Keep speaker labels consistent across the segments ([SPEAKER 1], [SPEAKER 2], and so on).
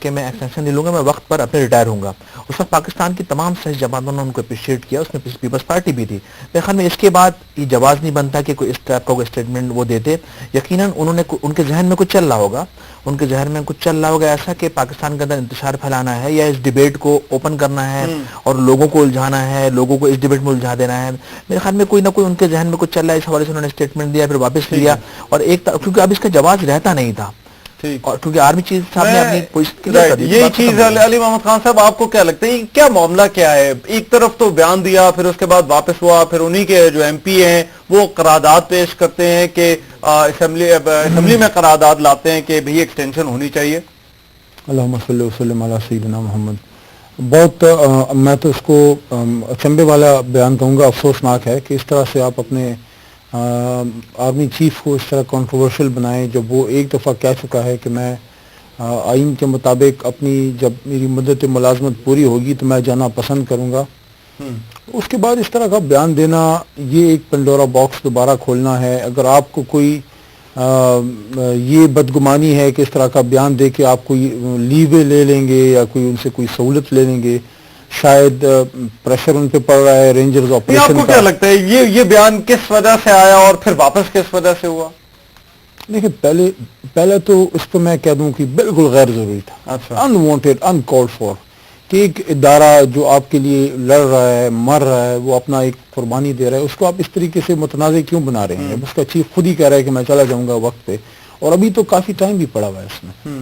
[SPEAKER 1] کہ میں ایکسٹینشن نہیں لوں گا, میں وقت پر اپنے ریٹائر ہوں گا. اس وقت پاکستان کی تمام سیاسی جماعتوں نے ان کو اپریشیٹ کیا, اس میں پیپلز پارٹی بھی تھی. میرے خیال میں اس کے بعد یہ جواز نہیں بنتا کہ کوئی اس ٹائپ کا کوئی اسٹیٹمنٹ وہ دیتے. یقیناً انہوں نے ان کے ذہن میں کچھ چل رہا ہوگا, ان کے ذہن میں کچھ چل رہا ہوگا ایسا کہ پاکستان کے اندر انتشار پھیلانا ہے یا اس ڈیبیٹ کو اوپن کرنا ہے اور لوگوں کو الجھانا ہے, لوگوں کو اس ڈیبیٹ میں الجھا دینا ہے. میرے خیال میں کوئی نہ کوئی ان کے ذہن میں کچھ چل رہا ہے, اس حوالے سے انہوں نے اسٹیٹمنٹ دیا, پھر واپس لیا. اور ایک کیونکہ اب اس کا جواز رہتا نہیں تھا, اور کیونکہ آرمی چیف صاحب نے اپنی پوزیشن کلیئر کر دی.
[SPEAKER 2] یہی چیز علی محمد خان صاحب, آپ کو کیا لگتا ہے کیا معاملہ کیا ہے؟ ایک طرف تو بیان دیا, پھر اس کے بعد واپس ہوا, پھر انہی کے جو ایم پی ہیں وہ قرارداد پیش کرتے ہیں کہ اسمبلی میں قرارداد لاتے ہیں کہ بھئی ایکسٹینشن ہونی چاہیے.
[SPEAKER 3] اللہم صلی وسلم علی سیدنا محمد. بہت میں تو اس کو اچنبے والا بیان کہوں گا, افسوسناک ہے کہ اس طرح سے آپ اپنے آرمی چیف کو اس طرح کنٹروورشل بنائیں, جب وہ ایک دفعہ کہہ چکا ہے کہ میں آئین کے مطابق اپنی جب میری مدت ملازمت پوری ہوگی تو میں جانا پسند کروں گا. اس کے بعد اس طرح کا بیان دینا یہ ایک پنڈورا باکس دوبارہ کھولنا ہے. اگر آپ کو کوئی یہ بدگمانی ہے کہ اس طرح کا بیان دے کے آپ کوئی لیوے لے لیں گے یا کوئی ان سے کوئی سہولت لے لیں گے, شاید پریشر ان پہ پڑ رہا ہے رینجرز آپریشن کا.
[SPEAKER 2] آپ کو کیا لگتا ہے یہ بیان کس وجہ سے آیا اور پھر واپس کس وجہ سے ہوا؟
[SPEAKER 3] دیکھیں پہلے تو اس کو میں کہہ دوں کہ بالکل غیر ضروری تھا, انوانٹیڈ, انکالڈ فار, کہ ایک ادارہ جو آپ کے لیے لڑ رہا ہے, مر رہا ہے, وہ اپنا ایک قربانی دے رہا ہے, اس کو آپ اس طریقے سے متنازع کیوں بنا رہے ہیں؟ اس کا چیف خود ہی کہہ رہا ہے کہ میں چلا جاؤں گا وقت پہ, اور ابھی تو کافی ٹائم بھی پڑا ہوا ہے اس میں.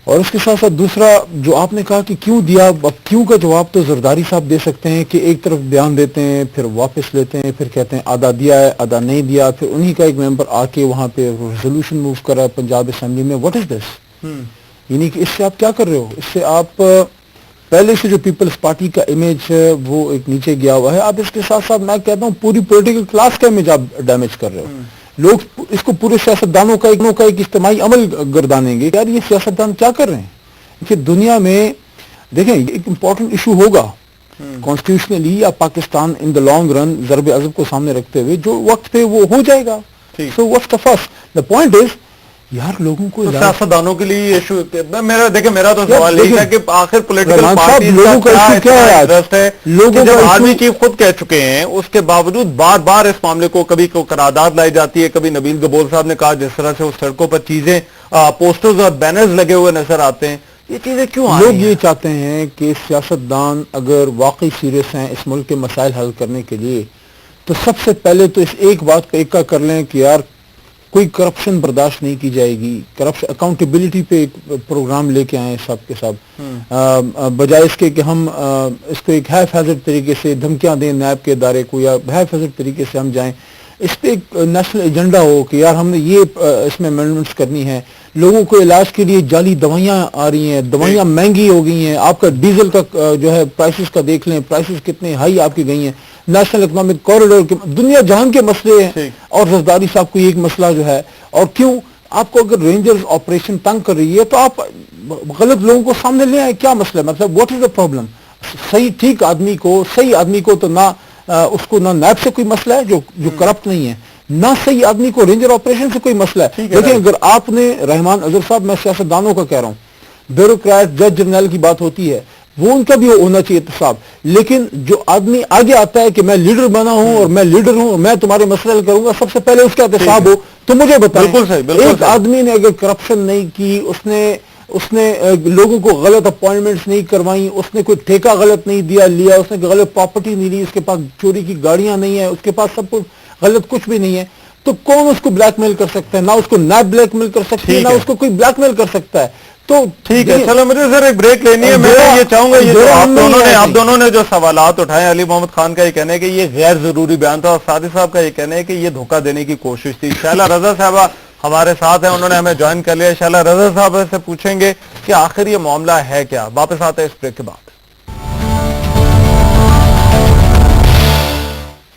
[SPEAKER 3] اور اس کے ساتھ ساتھ دوسرا جو آپ نے کہا کہ کیوں دیا, اب کیوں کا جواب تو زرداری صاحب دے سکتے ہیں کہ ایک طرف بیان دیتے ہیں, پھر واپس لیتے ہیں, پھر کہتے ہیں آدھا دیا ہے آدھا نہیں دیا, پھر انہی کا ایک ممبر آ کے وہاں پہ ریزولوشن موو کر رہا ہے پنجاب اسمبلی میں. واٹ از دس؟ یعنی کہ اس سے آپ کیا کر رہے ہو؟ اس سے آپ پہلے سے جو پیپلز پارٹی کا امیج ہے وہ ایک نیچے گیا ہوا ہے. آپ اس کے ساتھ ساتھ میں کہتا ہوں پوری پولیٹیکل کلاس کا امیج آپ ڈیمیج کر رہے ہو. لوگ اس کو پورے سیاستدانوں کا ایک اجتماعی عمل گردانیں گے. یار یہ سیاستدان کیا کر رہے ہیں؟ کہ دنیا میں دیکھیں ایک امپورٹنٹ ایشو ہوگا کانسٹیٹیوشنلی یا پاکستان ان the long run Zarb Azb کو سامنے رکھتے ہوئے جو وقت پہ وہ ہو جائے گا. So what's the first the point is یار لوگوں کو
[SPEAKER 2] سیاستدانوں کے لیے ایشو میرا تو سوال یہی ہے کہ آخر پولیٹیکل پارٹیز
[SPEAKER 3] کا کیا
[SPEAKER 2] انٹرسٹ ہے. جب آرمی چیف خود کہہ چکے ہیں, اس کے باوجود بار بار اس معاملے کو کبھی قرارداد لائی جاتی ہے, کبھی نبیل گبور صاحب نے کہا جس طرح سے اس سڑکوں پر چیزیں پوسٹرز اور بینرز لگے ہوئے نظر آتے ہیں, یہ چیزیں کیوں آ رہی ہیں؟
[SPEAKER 3] لوگ یہ چاہتے ہیں کہ سیاستدان اگر واقعی سیریس ہیں اس ملک کے مسائل حل کرنے کے لیے تو سب سے پہلے تو اس ایک بات کو ایکا کر لیں کہ یار کوئی کرپشن برداشت نہیں کی جائے گی. کرپشن اکاؤنٹیبلٹی پہ ایک پروگرام لے کے آئیں سب کے سب, بجائے اس کے کہ ہم اس کو ایک ہیف ہیزڈ طریقے سے دھمکیاں دیں نیب کے ادارے کو, یا ہیف ہیزڈ طریقے سے ہم جائیں. اس پہ ایک نیشنل ایجنڈا ہو کہ یار ہم نے یہ اس میں امینڈمنٹس کرنی ہے. لوگوں کو علاج کے لیے جعلی دوائیاں آ رہی ہیں, دوائیاں مہنگی ہو گئی ہیں. آپ کا ڈیزل کا جو ہے پرائسز کا دیکھ لیں, پرائسز کتنے ہائی آپ کی گئی ہیں. نیشنل اکنامک کوریڈور کے دنیا جہان کے مسئلے ہیں, اور زرداری صاحب کو ایک مسئلہ جو ہے. اور کیوں آپ کو اگر رینجرز آپریشن تنگ کر رہی ہے تو آپ غلط لوگوں کو سامنے لے آئے, کیا مسئلہ ہے؟ مطلب واٹ از دا پرابلم؟ صحیح ٹھیک آدمی کو تو نہ اس کو نہ نیب سے کوئی مسئلہ ہے جو کرپٹ نہیں ہے, نہ صحیح آدمی کو رینجر آپریشن سے کوئی مسئلہ ہے. لیکن اگر آپ نے رحمان اظہر صاحب, میں سیاستدانوں کا کہہ رہا ہوں, بیوروکریٹ جج جنرل کی بات ہوتی ہے, وہ ان کا بھی ہونا چاہیے احتساب. لیکن جو آدمی آگے آتا ہے کہ میں لیڈر بنا ہوں اور میں لیڈر ہوں, میں تمہارے مسئلے حل کروں گا, سب سے پہلے اس کا احتساب ہو. تو مجھے بتائیں, ایک آدمی نے اگر کرپشن نہیں کی, اس نے لوگوں کو غلط اپوائنٹمنٹس نہیں کروائی, اس نے کوئی ٹھیکہ غلط نہیں لیا, اس نے غلط پراپرٹی نہیں لی, اس کے پاس چوری کی گاڑیاں نہیں ہیں, اس کے پاس سب کچھ غلط کچھ بھی نہیں ہے, تو کون اس کو بلیک میل کر سکتا ہے؟ نہ اس کو نیب بلیک میل کر سکتی ہے, نہ اس کو کوئی بلیک میل کر سکتا ہے. تو
[SPEAKER 2] ٹھیک ہے, چلو مجھے سر ایک بریک لینی ہے. میں یہ چاہوں گا, یہ آپ دونوں نے جو سوالات اٹھائے, علی محمد خان کا یہ کہنا ہے کہ یہ غیر ضروری بیان تھا, اور سعدی صاحب کا یہ کہنا ہے کہ یہ دھوکہ دینے کی کوشش تھی. شہلہ رضا صاحبہ ہمارے ساتھ ہیں, انہوں نے ہمیں جوائن کر لیا. شہلہ رضا صاحب سے پوچھیں گے کہ آخر یہ معاملہ ہے کیا. واپس آتے ہیں اس بریک کے بعد.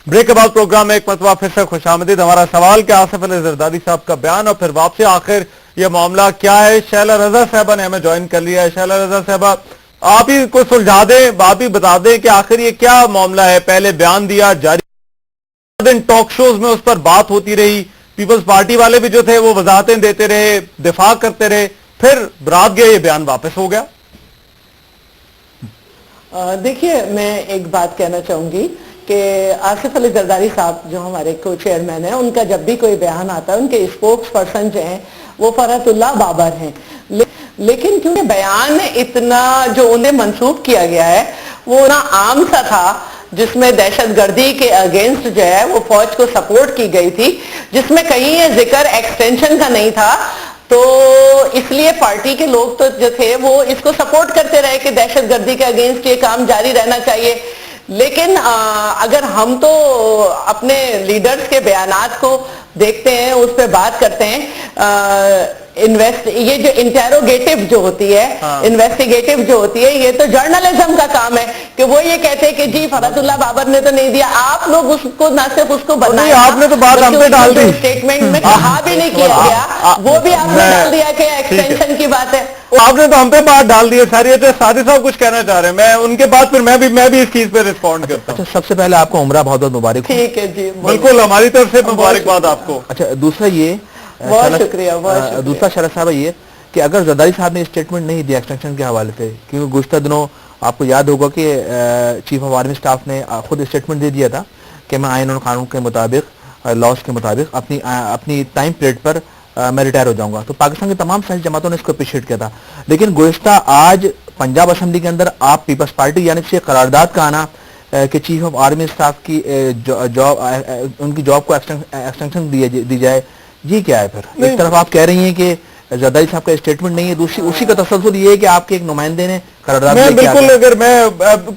[SPEAKER 2] بریک کے بعد پروگرام میں ایک مرتبہ پھر سے خوش آمدید. ہمارا سوال کہ آصف علی زرداری صاحب کا بیان, اور پھر واپسی آخر یہ معاملہ کیا ہے. شہلہ رضا صاحبہ نے ہمیں جوائن کر لیا ہے. شہلہ رضا صاحبہ, آپ ہی کو سلجھا دیں, آپ ہی بتا دیں کہ آخر یہ کیا معاملہ ہے. پہلے بیان دیا, جاری دن ٹاک شوز میں اس پر بات ہوتی رہی, پیپلز پارٹی والے بھی جو تھے وہ وضاحتیں دیتے رہے, دفاع کرتے رہے, پھر برات گئے، یہ بیان واپس ہو گیا.
[SPEAKER 4] دیکھیے میں ایک بات کہنا چاہوں گی کہ آصف علی زرداری صاحب جو ہمارے کو چیئرمین ہیں، ان کا جب بھی کوئی بیان آتا ہے، ان کے اسپوکس پرسن جو ہیں وہ فرحت اللہ بابر ہیں. لیکن کیونکہ بیان اتنا جو انہیں منسوب کیا گیا ہے وہ نا عام سا تھا، جس میں دہشت گردی کے اگینسٹ جو ہے وہ فوج کو سپورٹ کی گئی تھی، جس میں کہیں یہ ذکر ایکسٹینشن کا نہیں تھا، تو اس لیے پارٹی کے لوگ تو جو تھے وہ اس کو سپورٹ کرتے رہے کہ دہشت گردی کے اگینسٹ یہ کام جاری رہنا چاہیے. لیکن اگر ہم تو اپنے لیڈرز کے بیانات کو دیکھتے ہیں، اس پہ بات کرتے ہیں، یہ جو انٹیروگیٹو جو ہوتی ہے، انویسٹیگیٹو جو ہوتی ہے، یہ تو جرنلزم کا کام ہے کہ وہ یہ کہتے ہیں کہ جی فرحت اللہ بابر نے تو نہیں دیا. آپ لوگ اس کو نہ صرف اس کو بنایا،
[SPEAKER 2] آپ نے تو بات ہم پہ ڈال دی،
[SPEAKER 4] اسٹیٹمنٹ میں کہا بھی نہیں کیا گیا، وہ بھی آپ نے ڈال دیا کہ ایکسٹینشن کی بات ہے.
[SPEAKER 2] آپ نے تو ہم پہ بات ڈال دی ہے ساری. سادی صاحب کچھ کہنا چاہ رہے ہیں، میں ان کے بعد پھر میں بھی اس چیز پہ رسپونڈ کرتا ہوں.
[SPEAKER 1] اچھا، سب سے پہلے آپ کو عمرہ بہت بہت مبارک.
[SPEAKER 4] ٹھیک ہے جی،
[SPEAKER 2] بالکل ہماری طرف سے مبارکباد آپ کو.
[SPEAKER 1] اچھا، دوسرا یہ
[SPEAKER 4] بہت شکریہ.
[SPEAKER 1] دوسرا شرط صاحب یہ کہ اگر زرداری صاحب نے اسٹیٹمنٹ نہیں دیا ایکسٹینشن کے حوالے سے، کیونکہ گزشتہ دنوں آپ کو یاد ہوگا کہ چیف آف آرمی اسٹاف نے خود اسٹیٹمنٹ دے دیا تھا کہ میں آئین اور قانون کے مطابق، لاس کے مطابق اپنی ٹائم پیریڈ پر میں ریٹائر ہو جاؤں گا، تو پاکستان کی تمام سیاسی جماعتوں نے اس کو اپریشیٹ کیا تھا. لیکن گزشتہ آج پنجاب اسمبلی کے اندر آپ پیپلز پارٹی یعنی سے قرارداد کا آنا کہ چیف آف آرمی اسٹاف کی ان کی جاب کو ایکسٹینشن دی جائے، یہ کیا ہے؟ پھر ایک طرف آپ کہہ رہی ہیں کہ زرداری صاحب کا اسٹیٹمنٹ نہیں ہے، دوسری اسی کا تسلسل یہ ہے کہ آپ کے ایک نمائندے نے قرارداد
[SPEAKER 2] میں بالکل، اگر میں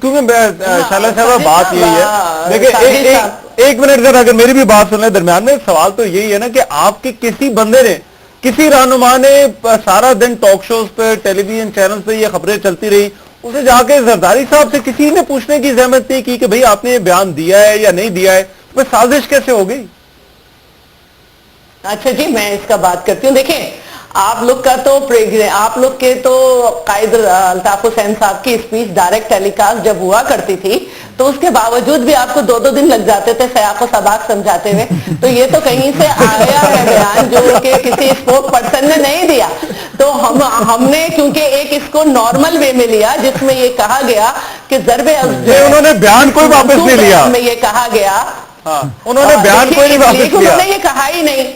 [SPEAKER 2] کیونکہ شعلہ صاحب بات یہی ہے، دیکھیں ایک منٹ ذرا اگر میری بھی بات سن لیں درمیان میں. سوال تو یہی ہے نا کہ آپ کے کسی بندے نے، کسی رہنما نے سارا دن ٹاک شوز پہ، ٹیلی ویژن چینل پہ یہ خبریں چلتی رہی، اسے جا کے زرداری صاحب سے کسی نے پوچھنے کی زحمت نہیں کی کہ بھئی آپ نے یہ بیان دیا ہے یا نہیں دیا ہے؟ تو سازش کیسے ہو گئی؟
[SPEAKER 4] اچھا جی، میں اس کا بات کرتی ہوں. دیکھیں آپ لوگ کا تو آپ لوگ کے تو قائد الطاف حسین صاحب کی اسپیچ ڈائریکٹ ٹیلی کاسٹ جب ہوا کرتی تھی تو اس کے باوجود بھی آپ کو 2 دن لگ جاتے تھے سیاق و سباق سمجھاتے ہوئے. تو یہ تو کہیں سے آیا ہے بیان جو کہ کسی اسپوک پرسن نے نہیں دیا. تو ہم نے کیونکہ ایک اس کو نارمل وے میں لیا جس میں یہ کہا گیا کہ ضرب
[SPEAKER 2] انہوں نے بیان کوئی واپس نہیں لیا،
[SPEAKER 4] میں یہ کہا گیا،
[SPEAKER 2] انہوں نے بیان کوئی نہیں واپس لیا،
[SPEAKER 4] انہوں نے یہ کہا ہی نہیں.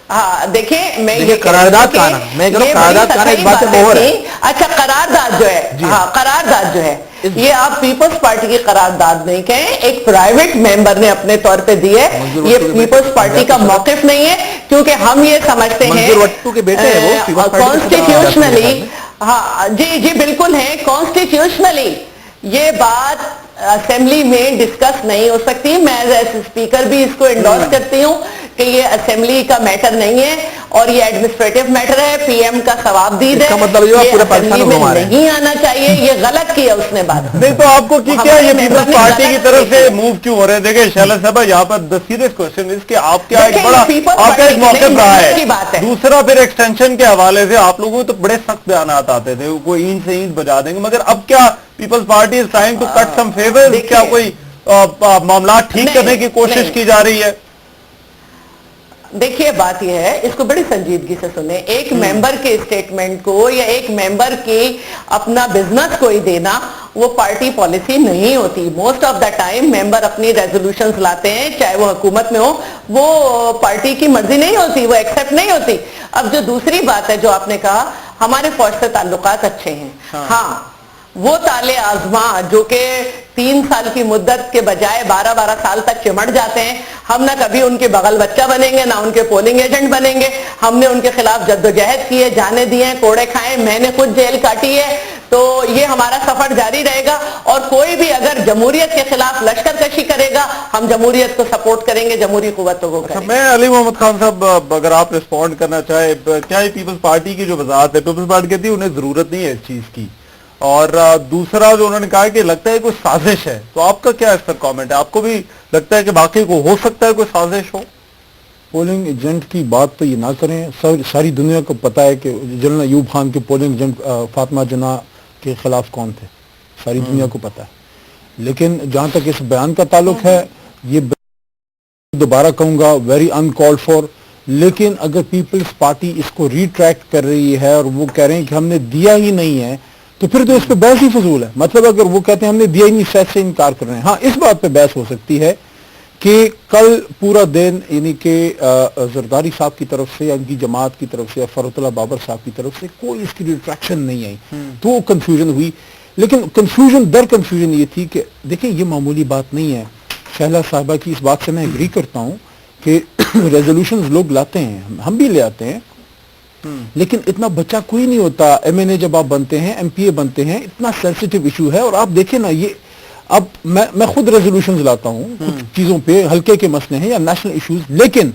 [SPEAKER 4] ہاں دیکھیں، میں یہ
[SPEAKER 1] قرارداد کا آنا اس بات سے مہر ہے.
[SPEAKER 4] اچھا، قرارداد جو ہے، ہاں قرارداد جو ہے، یہ آپ پیپلز پارٹی کی قرارداد نہیں کہیں، ایک پرائیویٹ ممبر نے اپنے طور پہ دی ہے. یہ پیپلز پارٹی کا موقف نہیں ہے، کیونکہ ہم یہ سمجھتے ہیں کانسٹیٹیوشنلی، ہاں جی بالکل ہے، کانسٹیٹیوشنلی یہ بات اسمبلی میں ڈسکس نہیں ہو سکتی. میں ایز اسپیکر بھی اس کو انڈورس کرتی ہوں کہ یہ اسمبلی کا میٹر نہیں ہے اور یہ ایڈمنسٹریٹو میٹر ہے. پی ایم کا ثواب دید ہے، یہ اسمبلی میں نہیں آنا چاہیے. یہ غلط کیا اس نے بات.
[SPEAKER 2] نہیں تو آپ کو کیا یہ پیپلز پارٹی کی طرف سے موو کیوں ہو رہے ہیں؟ دیکھیں شعلہ صاحب یہاں پر the serious question is کہ آپ کیا ایک بڑا آپ کا ایک موقف رہا ہے. دوسرا پھر ایکسٹینشن کے حوالے سے آپ لوگوں تو بڑے سخت بیانات آتے تھے، کوئی اینٹ سے اینٹ بجا دیں گے، مگر اب کیا peoples party is trying to cut some favours? کیا کوئی معاملات ٹھیک کرنے کی کوشش کی جا رہی ہے؟
[SPEAKER 4] دیکھیے بات یہ ہے، اس کو بڑی سنجیدگی سے سنیں. ایک ممبر کے اسٹیٹمنٹ کو یا ایک ممبر کی اپنا بزنس کوئی دینا وہ پارٹی پالیسی نہیں ہوتی. موسٹ آف دا ٹائم ممبر اپنی ریزولوشنز لاتے ہیں، چاہے وہ حکومت میں ہو، وہ پارٹی کی مرضی نہیں ہوتی، وہ ایکسیپٹ نہیں ہوتی. اب جو دوسری بات ہے جو آپ نے کہا، ہمارے فوج سے تعلقات اچھے ہیں. ہاں وہ تالے آزماں جو کہ 3 سال کی مدت کے بجائے 12 سال تک چمٹ جاتے ہیں، ہم نہ کبھی ان کے بغل بچہ بنیں گے نہ ان کے پولنگ ایجنٹ بنیں گے. ہم نے ان کے خلاف جدوجہد کی ہے، جانے دیے ہیں، کوڑے کھائے، میں نے خود جیل کاٹی ہے. تو یہ ہمارا سفر جاری رہے گا، اور کوئی بھی اگر جمہوریت کے خلاف لشکر کشی کرے گا ہم جمہوریت کو سپورٹ کریں گے، جمہوری قوتوں کو کریں گے.
[SPEAKER 2] میں علی محمد خان صاحب اگر آپ رسپونڈ کرنا چاہے، کیا یہ پیپلز پارٹی کی جو وضاحت ہے، پیپلز پارٹی کہتی ہے انہیں ضرورت نہیں ہے اس چیز کی، اور دوسرا جو انہوں نے کہا کہ لگتا ہے کوئی سازش ہے، تو آپ کا کیا اس پر کامنٹ ہے؟ آپ کو بھی لگتا ہے کہ باقی کو ہو سکتا ہے کوئی سازش ہو؟
[SPEAKER 3] پولنگ ایجنٹ کی بات تو یہ نہ کریں. ساری دنیا کو پتہ ہے کہ جنرل ایوب خان کے پولنگ ایجنٹ فاطمہ جناح کے خلاف کون تھے، ساری دنیا کو پتہ ہے. لیکن جہاں تک اس بیان کا تعلق ہے، یہ دوبارہ کہوں گا ویری ان کالڈ فار. لیکن اگر پیپلز پارٹی اس کو ریٹریکٹ کر رہی ہے اور وہ کہہ رہے ہیں کہ ہم نے دیا ہی نہیں ہے تو پھر تو اس پہ بحث ہی فضول ہے. مطلب اگر وہ کہتے ہیں ہم نے دیا ہی نہیں سیٹ سے انکار کر رہے ہیں. ہاں اس بات پہ بحث ہو سکتی ہے کہ کل پورا دن یعنی کہ زرداری صاحب کی طرف سے یا ان کی جماعت کی طرف سے یا فرحت اللہ بابر صاحب کی طرف سے کوئی اس کی ریٹریکشن نہیں آئی تو وہ کنفیوژن ہوئی. لیکن کنفیوژن یہ تھی کہ دیکھیں یہ معمولی بات نہیں ہے. شہلا صاحبہ کی اس بات سے میں اگری کرتا ہوں کہ ریزولوشنز لوگ لاتے ہیں, ہم بھی لے آتے ہیں, لیکن اتنا بچہ کوئی نہیں ہوتا. ایم این اے جب آپ بنتے ہیں, ایم پی اے بنتے ہیں, اتنا سینسیٹیو ایشو ہے. اور آپ دیکھیں نا یہ اب میں خود ریزولوشنز لاتا ہوں کچھ چیزوں پہ, ہلکے کے مسئلے ہیں یا نیشنل ایشوز, لیکن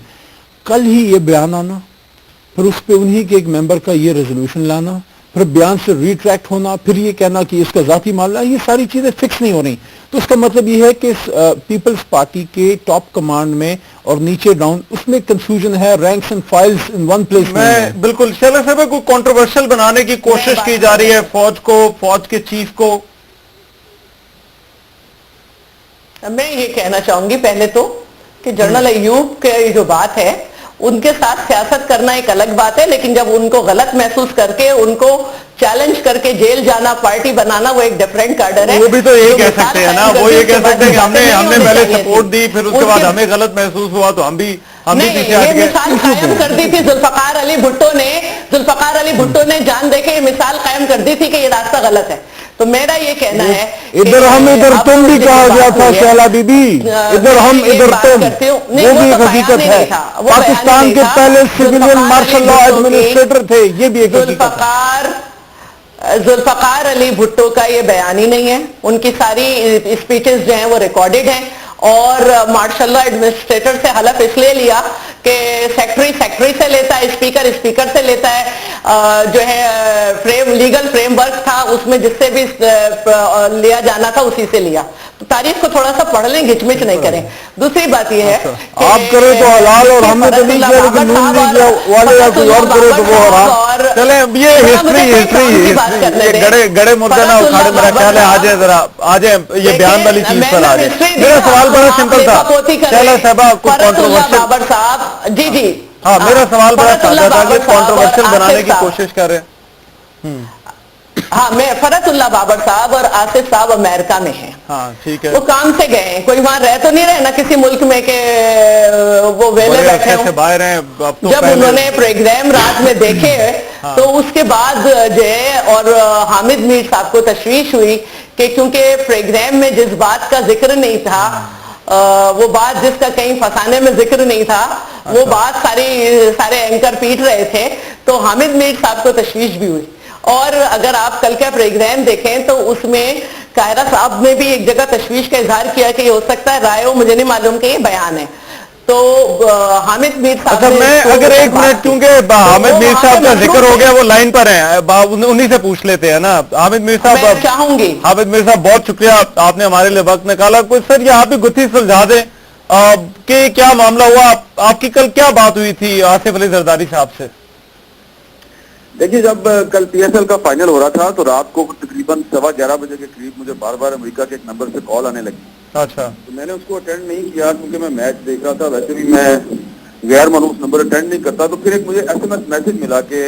[SPEAKER 3] کل ہی یہ بیان آنا, پھر اس پہ انہی کے ایک ممبر کا یہ ریزولوشن لانا, پھر بیان سے ریٹریکٹ ہونا, پھر یہ کہنا کہ اس کا ذاتی معاملہ, یہ ساری چیزیں فکس نہیں ہو رہی. تو اس کا مطلب یہ ہے کہ پیپلز پارٹی کے ٹاپ کمانڈ میں اور نیچے ڈاؤن اس میں کنفیوژن ہے. Ranks and files in one place.
[SPEAKER 2] میں بالکل شہلا صاحب کو کنٹروورشل بنانے کی کوشش کی جا رہی ہے فوج کے چیف کو.
[SPEAKER 4] میں یہ کہنا چاہوں گی پہلے تو کہ جنرل ایوب کے جو بات ہے ان کے ساتھ سیاست کرنا ایک الگ بات ہے, لیکن جب ان کو غلط محسوس کر کے ان کو چیلنج کر کے جیل جانا, پارٹی بنانا, وہ ایک ڈیفرنٹ کارڈر ہے.
[SPEAKER 2] وہ بھی تو یہ کہہ سکتے ہیں نا, وہ یہ کہہ سکتے ہیں کہ ہم نے پہلے سپورٹ دی, پھر اس کے بعد ہمیں غلط محسوس ہوا تو ہم بھی پیچھے ہٹ گئے.
[SPEAKER 4] مثال قائم کر دی تھی ذوالفقار علی بھٹو نے جان دے کے یہ مثال قائم کر دی تھی کہ یہ راستہ غلط ہے. تو میرا یہ کہنا ہے
[SPEAKER 3] ادھر ہم ادھر تم بھی کہا گیا تھا شہلا بی بی, ادھر ہم ادھر تم, وہ بھی ایک حقیقت ہے. پاکستان کے پہلے سویلین مارشل لا ایڈمنسٹریٹر تھے, یہ بھی ایک حقیقت ہے.
[SPEAKER 4] ذوالفقار علی بھٹو کا یہ بیان ہی نہیں ہے. ان کی ساری اسپیچز جو ہیں وہ ریکارڈڈ ہیں, اور مارشل لا ایڈمنسٹریٹر سے حلف اس لیے لیا کہ سیکٹری سے لیتا ہے, اسپیکر سے لیتا ہے, جو ہے لیگل فریم ورک تھا اس میں جس سے بھی لیا جانا تھا اسی سے لیا. تو تاریخ کو تھوڑا سا پڑھ لیں, گچ مچ نہیں کریں. دوسری بات یہ ہے
[SPEAKER 3] آپ کریں تو حلال اور ہم نے تو نہیں کیا, لیکن نون لیگ والے یا کوئی اور کرے تو وہ حرام.
[SPEAKER 2] چلیں یہ ہسٹری گڑے مردہ نہ اکھاڑے, میرا خیال ہے آجائے ذرا آجائے یہ بیان والی چیز پر آجائے. میرا سوال بڑا سمپل تھا شہلا صاحبہ, کو
[SPEAKER 4] بابر صاحب جی
[SPEAKER 2] ہاں میرا سوال بڑا سادہ تھا کہ کنٹروورشل بنانے کی کوشش کر رہے ہیں.
[SPEAKER 4] ہاں میں فرحت اللہ بابر صاحب اور آصف صاحب امریکہ میں ہیں.
[SPEAKER 2] ہاں ٹھیک ہے,
[SPEAKER 4] وہ کام سے گئے ہیں, کوئی وہاں رہ تو نہیں رہے نا کسی ملک میں کہ وہ ویلے بیٹھے ہوں.
[SPEAKER 2] باہر ہیں
[SPEAKER 4] جب انہوں نے پروگرام رات میں دیکھے تو اس کے بعد جو ہے اور حامد میر صاحب کو تشویش ہوئی کہ کیونکہ پروگرام میں جس بات کا ذکر نہیں تھا, وہ بات جس کا کہیں فسانے میں ذکر نہیں تھا, وہ بات سارے اینکر پیٹ رہے تھے, تو حامد میر صاحب کو تشویش بھی ہوئی. اور اگر آپ کل کا پروگرام دیکھیں تو اس میں قاہرہ صاحب نے بھی ایک جگہ تشویش کا اظہار کیا کہ یہ ہو سکتا ہے رائے ہو, مجھے نہیں معلوم کہ یہ بیان ہے. تو حامد میر صاحب
[SPEAKER 2] میں اگر ایک منٹ, کیونکہ حامد میر صاحب کا ذکر ہو گیا, وہ لائن پر ہیں, انہی سے پوچھ لیتے ہیں نا. حامد میر صاحب
[SPEAKER 4] میں چاہوں گی,
[SPEAKER 2] حامد میر صاحب بہت شکریہ, آپ نے ہمارے لیے وقت نکالا. کوئی سر یہ آپ ہی گتھی سلجھا دیں کہ کیا معاملہ ہوا, آپ کی کل کیا بات ہوئی تھی آصف علی زرداری صاحب سے؟
[SPEAKER 5] دیکھیے جب کل پی ایس ایل کا فائنل ہو رہا تھا تو رات کو تقریباً 11:15 بجے کے قریب مجھے بار بار امریکہ کے ایک نمبر سے کال آنے لگی.
[SPEAKER 2] اچھا,
[SPEAKER 5] تو میں نے اس کو اٹینڈ نہیں کیا کیونکہ میں میچ دیکھ رہا تھا, ویسے بھی میں غیر معروف نمبر اٹینڈ نہیں کرتا. تو پھر ایک مجھے ایس ایم ایس میسج ملا کہ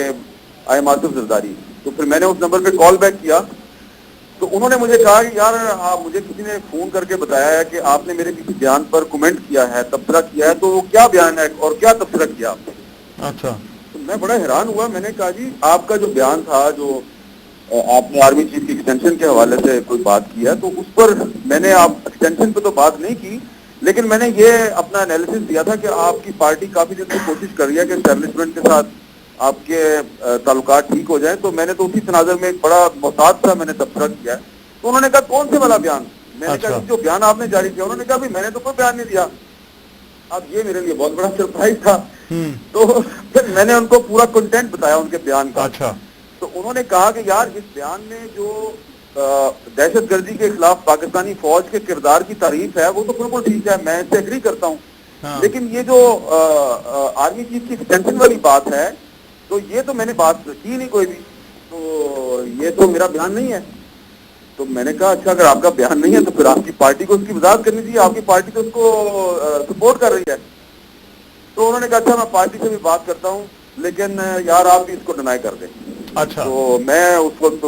[SPEAKER 5] آئی ایم آصف زرداری. تو پھر میں نے اس نمبر پہ کال بیک کیا تو انہوں نے مجھے کہا کہ یار مجھے کسی نے فون کر کے بتایا ہے کہ آپ نے میرے کسی بیان پر کمنٹ کیا ہے, تبصرہ کیا ہے, تو وہ کیا بیان ہے اور کیا تبصرہ کیا آپ نے؟
[SPEAKER 2] اچھا,
[SPEAKER 5] میں بڑا حیران ہوا. میں نے کہا جی آپ کا جو بیان تھا, جو آپ نے آرمی چیف کی ایکسٹینشن کے حوالے سے کوئی بات کی ہے, تو اس پر میں نے آپ ایکسٹینشن پہ تو بات نہیں کی, لیکن میں نے یہ اپنا انالیسس دیا تھا کہ آپ کی پارٹی کافی دن سے کوشش کر رہی ہے کہ اسٹیبلشمنٹ کے ساتھ آپ کے تعلقات ٹھیک ہو جائیں. تو میں نے تو اسی تناظر میں ایک بڑا محتاط سا میں نے تبصرہ کیا ہے. تو انہوں نے کہا کون سے والا بیان؟ میں نے کہا جو بیان آپ نے جاری کیا. انہوں نے کہا میں نے تو کوئی بیان نہیں دیا. اب یہ میرے لیے بہت بڑا سرپرائز تھا. تو پھر میں نے ان کو پورا کنٹینٹ بتایا ان کے بیان کا.
[SPEAKER 2] اچھا,
[SPEAKER 5] تو انہوں نے کہا کہ یار اس بیان میں جو دہشت گردی کے خلاف پاکستانی فوج کے کردار کی تعریف ہے وہ تو بالکل ٹھیک ہے, میں اس سے ایگری کرتا ہوں, لیکن یہ جو آرمی چیف کی ایکسٹینشن والی بات ہے تو یہ تو میں نے بات کی نہیں کوئی بھی, تو یہ تو میرا بیان نہیں ہے. تو میں نے کہا اچھا اگر آپ کا بیان نہیں ہے تو پھر آپ کی پارٹی کو اس کی وضاحت کرنی چاہیے, آپ کی پارٹی تو اس کو سپورٹ کر رہی ہے. تو انہوں نے کہا اچھا میں پارٹی سے بھی بات کرتا ہوں لیکن یار آپ بھی اس کو ڈینائی کر دیں.
[SPEAKER 2] اچھا.
[SPEAKER 5] تو میں اس وقت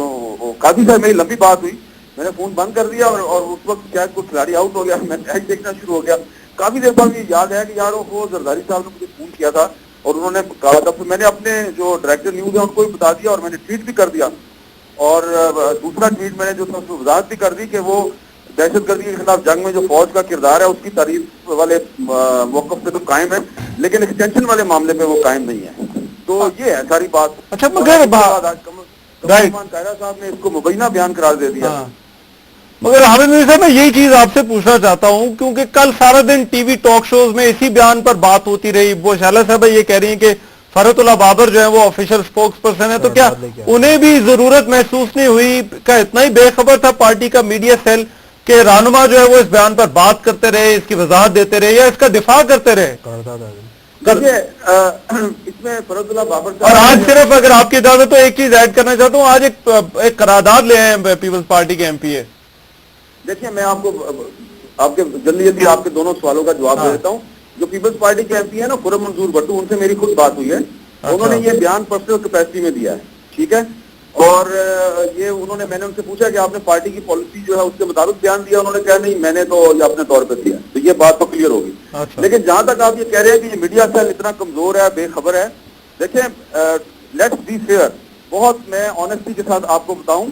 [SPEAKER 5] کافی ساری میری لمبی بات ہوئی, میں نے فون بند کر دیا اور اس وقت شاید کوئی کھلاڑی آؤٹ ہو گیا, میں میچ دیکھنا شروع ہو گیا. کافی دیر بعد مجھے یاد ہے کہ یار وہ زرداری صاحب نے مجھے فون کیا تھا اور انہوں نے کہا تھا, پھر میں نے اپنے جو ڈائریکٹر نیوز ہے ان کو بھی بتا دیا اور میں نے ٹویٹ بھی کر دیا, اور دوسرا ٹویٹ میں نے جو اس کو وضاحت بھی کر دی کہ وہ دہشت گردی کے خلاف جنگ میں جو فوج کا کردار ہے اس کی تعریف والے موقف پہ تو قائم ہے لیکن ایکسٹینشن والے معاملے پہ وہ قائم نہیں ہے. تو یہ ہے ساری بات.
[SPEAKER 2] اچھا مگر
[SPEAKER 5] قائرہ صاحب نے اس کو مبینہ بیان قرار دے دیا.
[SPEAKER 2] مگر حامد میر صاحب میں یہی چیز آپ سے پوچھنا چاہتا ہوں کیونکہ کل سارا دن ٹی وی ٹاک شوز میں اسی بیان پر بات ہوتی رہی. وہ شعلہ صاحب یہ کہہ رہی ہیں کہ فرحت اللہ بابر جو ہے وہ آفیشیل سپوکس پرسن ہے, تو کیا انہیں بھی ضرورت محسوس نہیں ہوئی کہ اتنا ہی بے خبر تھا پارٹی کا میڈیا سیل کہ رہنما جو ہے وہ اس بیان پر بات کرتے رہے, اس کی وضاحت دیتے رہے یا اس کا دفاع کرتے رہے؟
[SPEAKER 5] اس میں فرحت اللہ بابر
[SPEAKER 2] اور آج صرف اگر آپ کی اجازت تو ایک چیز ایڈ کرنا چاہتا ہوں, آج ایک قرارداد لے آئے ہیں پیپلز پارٹی کے ایم پی اے.
[SPEAKER 5] دیکھیں میں آپ کو آپ کے جلدی آپ کے دونوں سوالوں کا جواب دے دیتا ہوں. جو پیپلز پارٹی کے ایم پی ہے نا خرم منظور بھٹو, ان سے میری خود بات ہوئی ہے. انہوں نے یہ بیان پرسنل کیپیسٹی میں دیا ہے, ٹھیک ہے, اور یہ انہوں نے, میں نے ان سے پوچھا کہ آپ نے پارٹی کی پالیسی جو ہے اس کے مطابق بیان دیا, انہوں نے کہا نہیں میں نے تو یہ اپنے طور پہ دیا. تو یہ بات تو کلیئر ہوگی. لیکن جہاں تک آپ یہ کہہ رہے ہیں کہ یہ میڈیا سیل اتنا کمزور ہے, بے خبر ہے, دیکھیں لیٹس بی فیئر, بہت میں آنیسٹی کے ساتھ آپ کو بتاؤں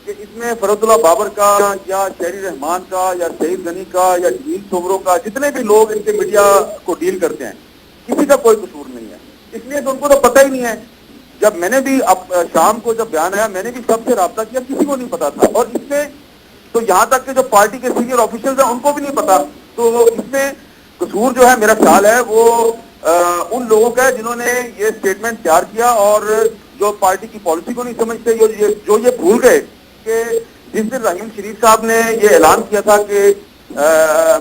[SPEAKER 5] کہ اس میں فرحت اللہ بابر کا یا شہری رحمان کا یا شہید غنی کا یا جمیل سومرو کا, جتنے بھی لوگ ان کے میڈیا کو ڈیل کرتے ہیں, کسی کا کوئی قصور نہیں ہے. اس لیے تو ان کو تو پتہ ہی نہیں ہے. جب میں نے بھی شام کو جب بیان آیا میں نے بھی سب سے رابطہ کیا, کسی کو نہیں پتا تھا. اور اس میں تو یہاں تک کہ جو پارٹی کے سینئر آفیشلز ہیں ان کو بھی نہیں پتا. تو اس میں قصور جو ہے میرا خیال ہے وہ ان لوگوں کا ہے جنہوں نے یہ اسٹیٹمنٹ تیار کیا اور جو پارٹی کی پالیسی کو نہیں سمجھتے, جو یہ بھول گئے کہ جس دن رحیم شریف صاحب نے یہ اعلان کیا تھا کہ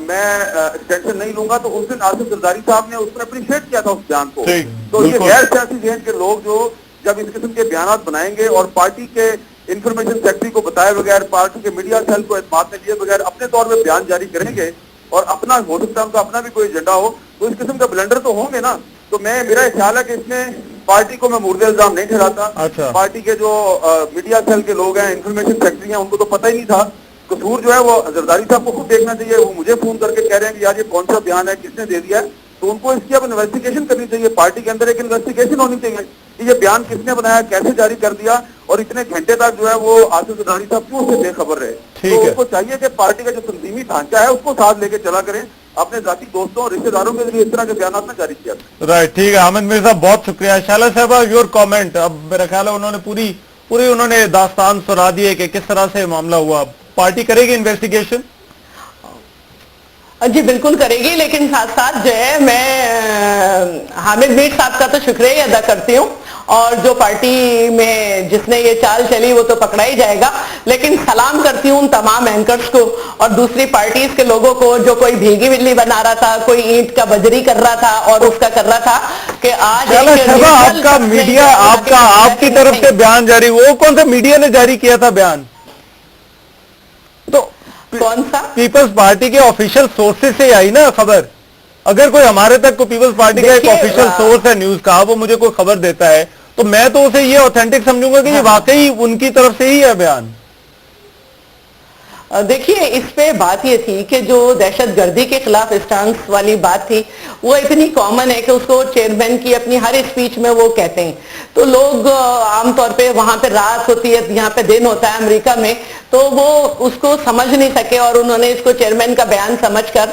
[SPEAKER 5] میں ایکسٹینشن نہیں لوں گا, تو اس دن آصف زرداری صاحب نے اس پر اپریشیٹ کیا تھا اس بیان کو. تو یہ غیر سیاسی ذہن کے لوگ جو جب اس قسم کے بیانات بنائیں گے اور پارٹی کے انفارمیشن سیکرٹری کو بتائے بغیر, پارٹی کے میڈیا سیل کو اعتماد میں لیے بغیر اپنے طور پہ بیان جاری کریں گے اور اپنا ہو سکتا ہے ان کا اپنا بھی کوئی ایجنڈا ہو, تو اس قسم کا بلنڈر تو ہوں گے نا. تو میرا خیال ہے کہ اس میں پارٹی کو میں مورد الزام نہیں ٹھہراتا. پارٹی کے جو میڈیا سیل کے لوگ ہیں, انفارمیشن سیکرٹری ہیں, ان کو تو پتہ ہی نہیں تھا. قصور جو ہے وہ زرداری صاحب کو خود دیکھنا چاہیے. وہ مجھے فون کر کے کہہ رہے ہیں کہ یار یہ کون سا بیان ہے, کس نے دے دیا ہے, تو ان کو اس کی اب انویسٹیگیشن کرنی چاہیے. پارٹی کے اندر ایک انویسٹیگیشن ہونی چاہیے کہ یہ بیان کس نے بنایا, کیسے جاری کر دیا, اور اتنے گھنٹے تک جو ہے وہ آصف زرداری صاحب کیوں سے بے خبر رہے. تو اس کو چاہیے کہ پارٹی کا جو تنظیمی ڈھانچہ ہے اس کو ساتھ لے کے چلا کریں, اپنے ذاتی دوستوں اور رشتے داروں کے لیے اس طرح کے بیانات نہ جاری کیا.
[SPEAKER 2] رائٹ, ٹھیک ہے حامد میر صاحب بہت شکریہ. شعلہ صاحبہ یور کامنٹ. اب میرا خیال ہے انہوں نے پوری انہوں نے داستان سنا دی ہے کہ کس طرح سے معاملہ ہوا. پارٹی کرے گی انویسٹیگیشن؟
[SPEAKER 4] جی بالکل کرے گی, لیکن ساتھ ساتھ جو ہے میں حامد میر صاحب کا تو شکریہ ہی ادا کرتی ہوں, اور جو پارٹی میں جس نے یہ چال چلی وہ تو پکڑا ہی جائے گا, لیکن سلام کرتی ہوں تمام اینکرز کو اور دوسری پارٹیز کے لوگوں کو جو کوئی بھیگی بلی بنا رہا تھا, کوئی اینٹ کا بجری کر رہا تھا اور اس کا کر رہا تھا کہ آج
[SPEAKER 2] آپ کا میڈیا آپ کی طرف سے بیان جاری, وہ کون سا میڈیا نے جاری کیا تھا بیان؟ تو
[SPEAKER 4] کون سا؟
[SPEAKER 2] پیپلز پارٹی کے آفیشیل سورسز سے آئی نا خبر. اگر کوئی ہمارے تک کوئی پیپلز پارٹی کا ایک آفیشیل سورس ہے نیوز کا, وہ مجھے کوئی خبر دیتا ہے تو میں تو اسے یہ اوتھینٹک سمجھوں گا کہ یہ واقعی ان کی طرف سے ہی ہے بیان.
[SPEAKER 4] دیکھیے اس پہ بات یہ تھی کہ جو دہشت گردی کے خلاف اسٹانس والی بات تھی وہ اتنی کامن ہے کہ اس کو چیئرمین کی اپنی ہر اسپیچ میں وہ کہتے ہیں. تو لوگ عام طور پہ وہاں پہ رات ہوتی ہے, یہاں پہ دن ہوتا ہے امریکہ میں, تو وہ اس کو سمجھ نہیں سکے اور انہوں نے اس کو چیئرمین کا بیان سمجھ کر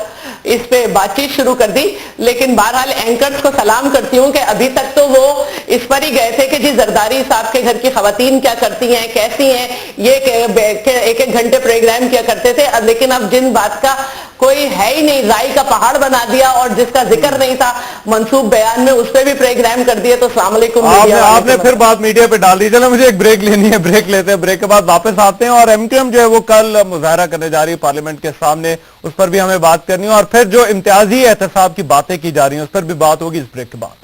[SPEAKER 4] اس پہ بات چیت شروع کر دی. لیکن بہرحال اینکرز کو سلام کرتی ہوں کہ ابھی تک تو وہ اس پر ہی گئے تھے کہ جی زرداری صاحب کے گھر کی خواتین کیا کرتی ہیں, کیسی ہیں, یہ ایک ایک گھنٹے پروگرام کیا کرتے تھے. لیکن اب جن بات کا کوئی ہے ہی نہیں, رائے کا پہاڑ بنا دیا اور جس کا ذکر نہیں تھا منسوب بیان میں, اس پہ بھی پروگرام کر دیا. تو السلام علیکم.
[SPEAKER 2] آپ نے پھر بات میڈیا پہ ڈال دی. چلو مجھے ایک بریک لینی ہے, بریک لیتے ہیں, بریک کے بعد واپس آتے ہیں. اور ایم کیو ایم جو ہے وہ کل مظاہرہ کرنے جا رہی ہے پارلیمنٹ کے سامنے, اس پر بھی ہمیں بات کرنی ہے, اور پھر جو امتیازی احتساب کی باتیں کی جا رہی ہیں اس پر بھی بات ہوگی اس بریک کے بعد.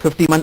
[SPEAKER 1] 51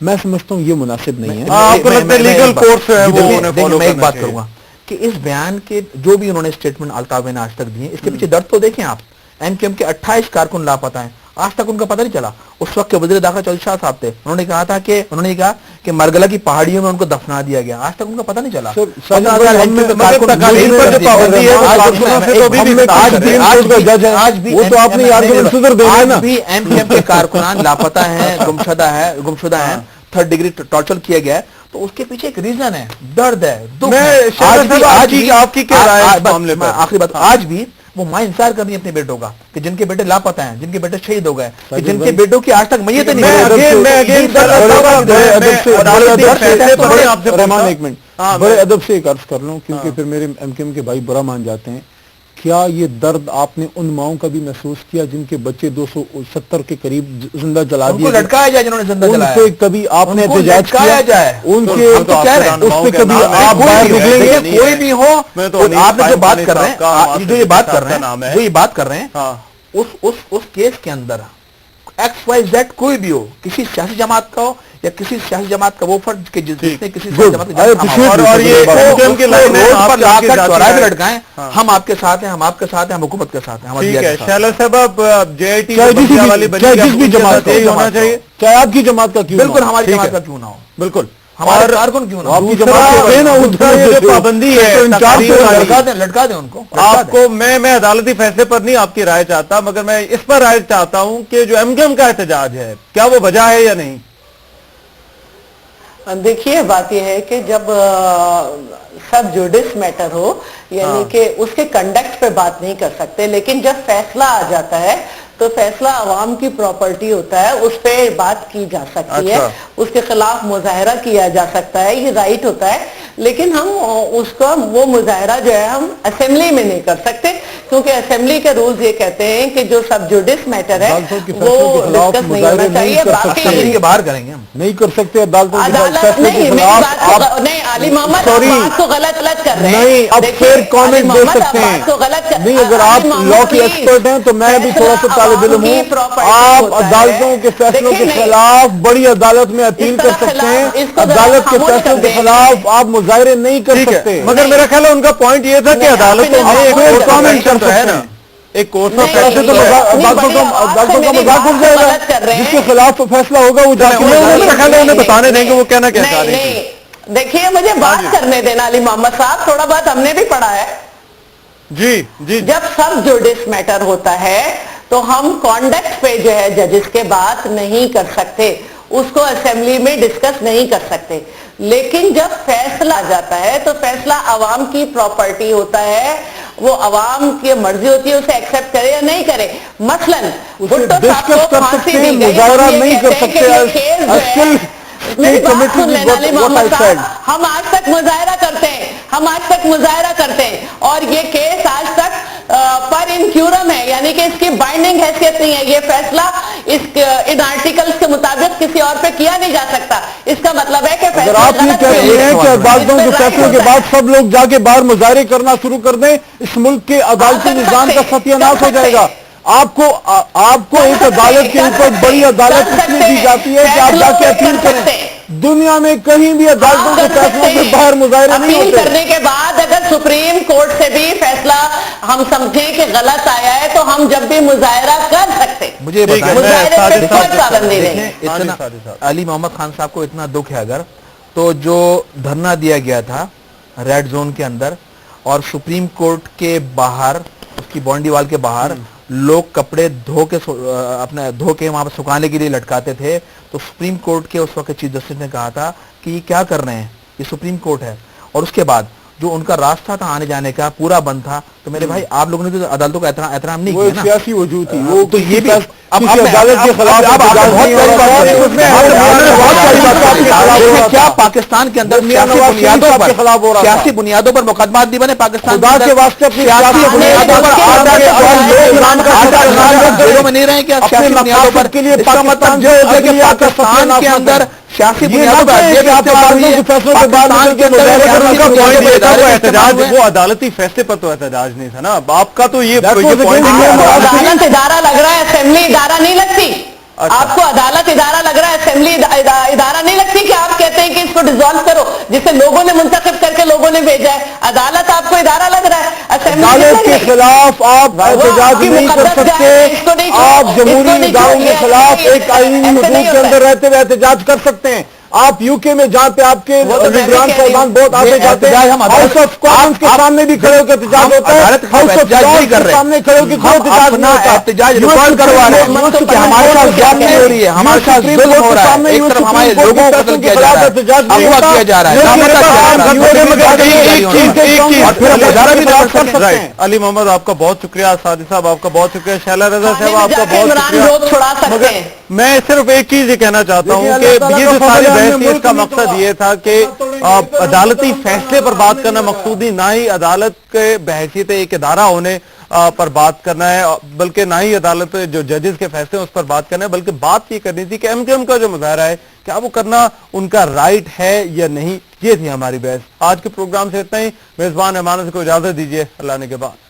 [SPEAKER 3] میں سمجھتا ہوں یہ مناسب نہیں ہے.
[SPEAKER 2] آپ کو لگتا ہے لیگل کورس جو ہے وہ انہیں فالو
[SPEAKER 1] میں ایک
[SPEAKER 2] کرنا
[SPEAKER 1] بات
[SPEAKER 2] چاہیے.
[SPEAKER 1] کروں گا کہ اس بیان کے جو بھی انہوں نے اسٹیٹمنٹ الطاف نے آج تک دیے اس کے پیچھے درد تو دیکھیں آپ. ایم کیو ایم کے 28 کارکن لاپتہ ہیں, آج تک ان کا پتہ نہیں چلا. اس وقت کے وزیر داخلہ چودھری شاہ صاحب تھے, انہوں نے کہا کہ مرگلہ کی پہاڑیوں میں ان کو دفنا دیا گیا, آج تک ان کا پتہ نہیں چلا. آج بھی ایم کیو ایم کے کارکنان لاپتہ ہیں, گمشدہ ہیں, تھرڈ ڈگری ٹارچر کیا گیا ہے. تو اس کے پیچھے ایک ریزن ہے, درد ہے, دکھ ہے.
[SPEAKER 2] آپ کی کیا رائے ہے اس معاملے پر؟
[SPEAKER 1] آخری بات, آج بھی وہ ماں انتظار کر رہی ہے اپنے بیٹوں کا کہ جن کے بیٹے لاپتہ ہیں, جن کے بیٹے شہید ہو گئے, کہ جن کے بیٹوں کی آج تک میت نہیں.
[SPEAKER 3] رحمان ایک منٹ بڑے ادب سے ایک عرض کر لوں کیونکہ پھر میرے ایم کیو ایم کے بھائی برا مان جاتے ہیں. کیا یہ درد آپ نے ان ماؤں کا بھی محسوس کیا جن کے بچے 270 کے قریب زندہ جلا دیے,
[SPEAKER 1] لٹکایا جائے جنہوں نے زندہ
[SPEAKER 3] ان پہ کبھی آپ نے احتجاج کیا
[SPEAKER 1] جائے؟
[SPEAKER 3] ان کے اس پہ کبھی آپ باہر نکلیں گے؟
[SPEAKER 1] کوئی بھی ہو, آپ نے جو بات کر رہے ہیں, جو یہ بات کر رہے ہیں, اس کیس کے اندر ایکس وائی زیڈ کوئی بھی ہو, کسی سیاسی جماعت کا ہو یا کسی سیاسی جماعت کا وہ فرد کہ جس نے کسی سیاسی جماعت اور یہ روڈ پر لا کر چوراہے پہ لٹکائیں, ہم آپ کے ساتھ ہیں, ہم آپ کے ساتھ ہیں, ہم حکومت کے ساتھ ہیں.
[SPEAKER 2] ٹھیک ہے شیلا صاحب, اب جے آئی ٹی
[SPEAKER 3] جس بھی جماعت ہونا چاہیے, چاہے آپ کی جماعت کا کیوں,
[SPEAKER 1] بالکل ہماری جماعت کا کیوں نہ ہو,
[SPEAKER 2] بالکل
[SPEAKER 1] ہمارے کارکن کیوں نہ ہو,
[SPEAKER 2] آپ کی جماعت پابندی ہے,
[SPEAKER 1] لٹکا دیں ان کو.
[SPEAKER 2] آپ کو میں عدالتی فیصلے پر نہیں آپ کی رائے چاہتا, مگر میں اس پر رائے چاہتا ہوں کہ جو ایم کیو ایم کا احتجاج ہے کیا وہ وجہ ہے یا نہیں؟
[SPEAKER 4] دیکھیے بات یہ ہے کہ جب سب جوڈس میٹر ہو یعنی کہ اس کے کنڈکٹ پہ بات نہیں کر سکتے, لیکن جب فیصلہ آ جاتا ہے تو فیصلہ عوام کی پراپرٹی ہوتا ہے, اس پہ بات کی جا سکتی ہے, اس کے خلاف مظاہرہ کیا جا سکتا ہے, یہ رائٹ ہوتا ہے. لیکن ہم اس کا وہ مظاہرہ جو ہے ہم اسمبلی میں نہیں کر سکتے, کیونکہ اسمبلی کے رولز یہ کہتے ہیں کہ جو سب جوڈس میٹر ہے وہ ڈسکس نہیں ہونا چاہیے. باقی
[SPEAKER 1] کے باہر کریں گے ہم
[SPEAKER 3] نہیں کر سکتے,
[SPEAKER 4] عدالت نہیں, علی محمد بات کو غلط کر رہے ہیں.
[SPEAKER 3] نہیں, اب پھر کامنٹ دے سکتے ہیں نہیں, اگر آپ لا کے ایکسپرٹ ہیں تو میں بھی تھوڑا سا طالب علم ہوں. آپ عدالتوں کے فیصلوں کے خلاف بڑی عدالت میں اپیل کر سکتے ہیں, عدالت کے فیصلوں کے خلاف آپ مظاہرے نہیں کر سکتے.
[SPEAKER 2] مگر میرا خیال ہے ان کا پوائنٹ یہ تھا کہ عدالتوں میں کامنٹ کر سکتے ہیں, ایک کورس آف ایسے تو
[SPEAKER 3] عدالتوں کا مذاق اٹھ جائے گا, جس کے خلاف فیصلہ ہوگا وہ جا کے
[SPEAKER 2] میرا خیال ہے انہیں بتانے دیں گے وہ کہنا کیا چاہ رہے ہیں.
[SPEAKER 4] دیکھیے مجھے بات کرنے دینا علی محمد صاحب, تھوڑا بات ہم نے بھی پڑھا ہے.
[SPEAKER 2] جی
[SPEAKER 4] جب سب جوڈس میٹر ہوتا ہے تو ہم کانڈکٹ پہ جو ہے ججز کے بات نہیں کر سکتے, اس کو اسمبلی میں ڈسکس نہیں کر سکتے. لیکن جب فیصلہ آ جاتا ہے تو فیصلہ عوام کی پراپرٹی ہوتا ہے, وہ عوام کی مرضی ہوتی ہے اسے ایکسپٹ کرے یا نہیں کرے. مثلاً
[SPEAKER 3] ڈسکس کر سکتے ہیں, مظاہرہ نہیں کر سکتے.
[SPEAKER 4] میری بات سن لینا علی محمد صاحب, ہم آج تک مظاہرہ کرتے ہیں, اور یہ کیس آج تک پر انکیورم ہے, یعنی کہ اس کی بائنڈنگ حیثیت نہیں ہے. یہ فیصلہ ان آرٹیکلز کے مطابق کسی اور پہ کیا نہیں جا سکتا. اس کا مطلب ہے کہ
[SPEAKER 3] اگر آپ یہ کہتے ہیں کہ عدالتوں کے فیصلوں کے بعد سب لوگ جا کے باہر مظاہرے کرنا شروع کر دیں, اس ملک کے عدالتی نظام کا ستیہ ناش ہو جائے گا. آپ کو ایک عدالت کے اوپر بڑی عدالت اس لیے دی جاتی ہے کہ آپ جا کے اپیل کریں. دنیا میں کہیں بھی عدالتوں کے فیصلوں سے باہر مظاہرے نہیں ہوتے.
[SPEAKER 4] اپیل کرنے کے بعد اگر سپریم کورٹ سے بھی فیصلہ ہم سمجھیں کہ غلط آیا ہے تو ہم جب بھی مظاہرہ کر سکتے.
[SPEAKER 1] مجھے
[SPEAKER 4] مظاہرے پہ کوئی پابندی نہیں.
[SPEAKER 1] علی محمد خان صاحب کو اتنا دکھ ہے اگر, تو جو دھرنا دیا گیا تھا ریڈ زون کے اندر اور سپریم کورٹ کے باہر, اس کی باؤنڈری وال کے باہر لوگ کپڑے دھو کے وہاں پہ سکھانے کے لیے لٹکاتے تھے, تو سپریم کورٹ کے اس وقت چیف جسٹس نے کہا تھا کہ یہ کیا کر رہے ہیں, یہ سپریم کورٹ ہے. اور اس کے بعد جو ان کا راستہ تھا آنے جانے کا پورا بند تھا. تو میرے بھائی آپ لوگوں نے تو عدالتوں کا احترام نہیں کیا نا. وہ
[SPEAKER 3] سیاسی وجود تھی, وہ
[SPEAKER 1] تو یہ بھی
[SPEAKER 3] عدالت کے خلاف
[SPEAKER 1] کیا پاکستان کے اندر سیاسی بنیادوں پر مقدمات نہیں بنے پاکستان
[SPEAKER 3] کے واسطے
[SPEAKER 1] سیاسی بنیادوں پر نہیں رہے کیا سیاسی بنیادوں پر کے لیے مطلب جو ہے کہ پاکستان کے اندر سیاسی بنیادوں
[SPEAKER 2] احتجاج وہ عدالتی فیصلے پر تو احتجاج نہیں تھا نا. آپ کا تو یہ
[SPEAKER 4] عدالت ادارہ لگ رہا ہے, اسمبلی ادارہ نہیں لگتی. آپ کو عدالت ادارہ لگ رہا ہے, اسمبلی ادارہ نہیں لگتی کہ آپ کہتے ہیں کہ اس کو ڈیزالو کرو, جسے لوگوں نے منتخب کر کے لوگوں نے بھیجا ہے. عدالت آپ کو ادارہ لگ رہا ہے,
[SPEAKER 3] عدالت کے خلاف آپ احتجاج نہیں کر سکتے. آپ جمہوری اداروں کے خلاف ایک آئینی حدود کے اندر رہتے ہوئے احتجاج کر سکتے ہیں. آپ یو کے میں جہاں پہ آپ کے لیڈران صاحبان بہت آتے جاتے ہیں, ہاؤس آف کامنز کے سامنے بھی کھڑے ہو کے احتجاج ہوتا ہے, ہاؤس آف کامنز کے سامنے کھڑے ہو کے کوئی احتجاج نہیں ہوتا.
[SPEAKER 1] احتجاج ریکارڈ کروا رہے ہیں کہ ہمارے ساتھ زیادتی ہو رہی ہے, ہمارے ساتھ ظلم ہو رہا ہے, ایک طرف ہمارے لوگوں کو قتل کیا جا رہا ہے, اغوا کیا جا رہا ہے.
[SPEAKER 2] علی محمد آپ کا بہت شکریہ, سعدی صاحب آپ کا بہت شکریہ, شیلا رضا صاحب آپ کا بہت شکریہ. مگر میں صرف ایک چیز یہ کہنا چاہتا ہوں کہ یہ جو ساری بحث تھی اس کا مقصد یہ تھا کہ عدالتی فیصلے پر بات کرنا مقصود نہیں, نہ ہی عدالت کے بحیثیت ایک ادارہ ہونے پر بات کرنا ہے, بلکہ نہ ہی عدالت جو ججز کے فیصلے اس پر بات کرنا ہے, بلکہ بات یہ کرنی تھی کہ ایم کیو ایم کا جو مظاہرہ ہے کیا وہ کرنا ان کا رائٹ ہے یا نہیں. یہ تھی ہماری بحث. آج کے پروگرام سے اتنا ہی. میزبان ایمان سے کو اجازت دیجیے, اللہ نے کے بعد.